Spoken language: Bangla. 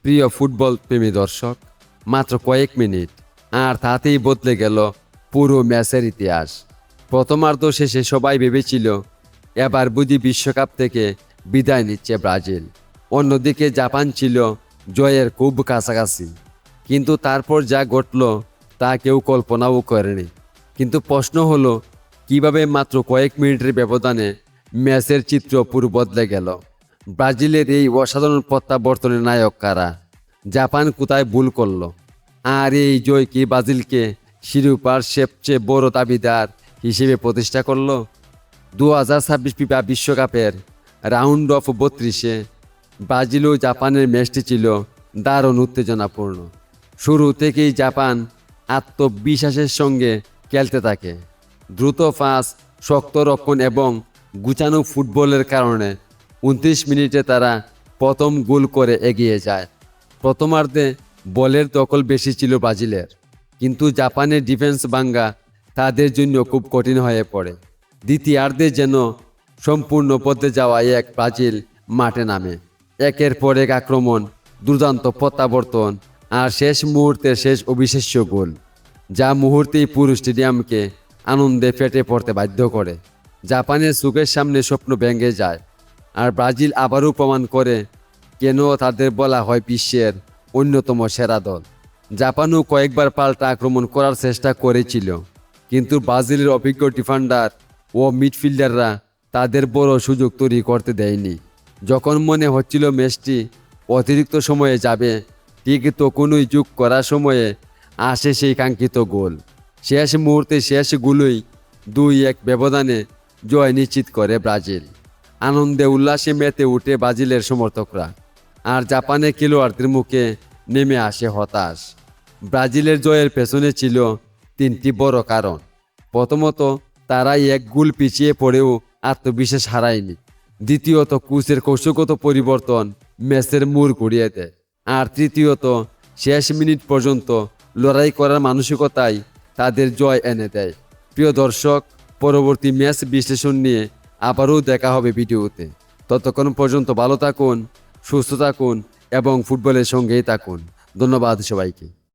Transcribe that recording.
প্রিয় ফুটবল প্রেমী দর্শক, মাত্র কয়েক মিনিট আর তাতেই বদলে গেল পুরো ম্যাচের ইতিহাস। প্রথমার্ধ শেষে সবাই ভেবেছিল এবার বুঝি বিশ্বকাপ থেকে বিদায় নিচ্ছে ব্রাজিল। অন্যদিকে জাপান ছিল জয়ের খুব কাছাকাছি, কিন্তু তারপর যা ঘটল তা কেউ কল্পনাও করেনি। কিন্তু প্রশ্ন হলো, কিভাবে মাত্র কয়েক মিনিটের ব্যবধানে ম্যাচের চিত্র পুরো বদলে গেল? ব্রাজিলের এই অসাধারণ প্রত্যাবর্তনের নায়ক কারা? জাপান কোথায় ভুল করলো? আর এই জয় কি ব্রাজিলকে শিরোপার সবচেয়ে বড় দাবিদার হিসেবে প্রতিষ্ঠা করলো? 2026 ফিফা বিশ্বকাপের রাউন্ড অফ 32-এ ব্রাজিল ও জাপানের ম্যাচটি ছিল দারুণ উত্তেজনাপূর্ণ। শুরু থেকেই জাপান আত্মবিশ্বাসের সঙ্গে খেলতে থাকে। দ্রুত পাস, শক্ত রক্ষণ এবং গুছানো ফুটবলের কারণে 29 মিনিটে তারা প্রথম গোল করে এগিয়ে যায়। প্রথমার্ধে বলের দখল বেশি ছিল ব্রাজিলের, কিন্তু জাপানের ডিফেন্স ভাঙ্গা তাদের জন্য খুব কঠিন হয়ে পড়ে। দ্বিতীয়ার্ধে যেন সম্পূর্ণ বদলে যাওয়া এক ব্রাজিল মাঠে নামে। একের পর এক আক্রমণ, দুর্দান্ত প্রত্যাবর্তন আর শেষ মুহূর্তের শেষ অবিশ্বাস্য গোল, যা মুহূর্তেই পুরো স্টেডিয়ামকে আনন্দে ফেটে পড়তে বাধ্য করে। জাপানের চোখের সামনে স্বপ্ন ভেঙে যায়, আর ব্রাজিল আবারও প্রমাণ করে কেন তাদের বলা হয় বিশ্বের অন্যতম সেরা দল। জাপানও কয়েকবার পাল্টা আক্রমণ করার চেষ্টা করেছিল, কিন্তু ব্রাজিলের অভিজ্ঞ ডিফেন্ডার ও মিডফিল্ডাররা তাদের বড় সুযোগ তৈরি করতে দেয়নি। যখন মনে হচ্ছিল ম্যাচটি অতিরিক্ত সময়ে যাবে, ঠিক তখনই যোগ করার সময়ে আসে সেই কাঙ্ক্ষিত গোল। শেষ মুহূর্তে শেষ গোলই 2-1 ব্যবধানে জয় নিশ্চিত করে ব্রাজিল। আনন্দে উল্লাসে মেতে উঠে ব্রাজিলের সমর্থকরা, আর জাপানের খেলোয়াড়দের মুখে নেমে আসে হতাশ। ব্রাজিলের জয়ের পেছনে ছিল 3টি বড় কারণ। প্রথমত, তারা এক গোল পিছিয়ে পড়েও আত্মবিশ্বাস হারায়নি। দ্বিতীয়ত, কোচের কৌশলগত পরিবর্তন ম্যাচের মোড় ঘুরিয়ে দেয়। আর তৃতীয়ত, শেষ মিনিট পর্যন্ত লড়াই করার মানসিকতাই তাদের জয় এনে দেয়। প্রিয় দর্শক, পরবর্তী ম্যাচ বিশ্লেষণ নিয়ে আবারও দেখা হবে ভিডিওতে। ততক্ষণ পর্যন্ত ভালো থাকুন, সুস্থ থাকুন এবং ফুটবলের সঙ্গেই থাকুন। ধন্যবাদ সবাইকে।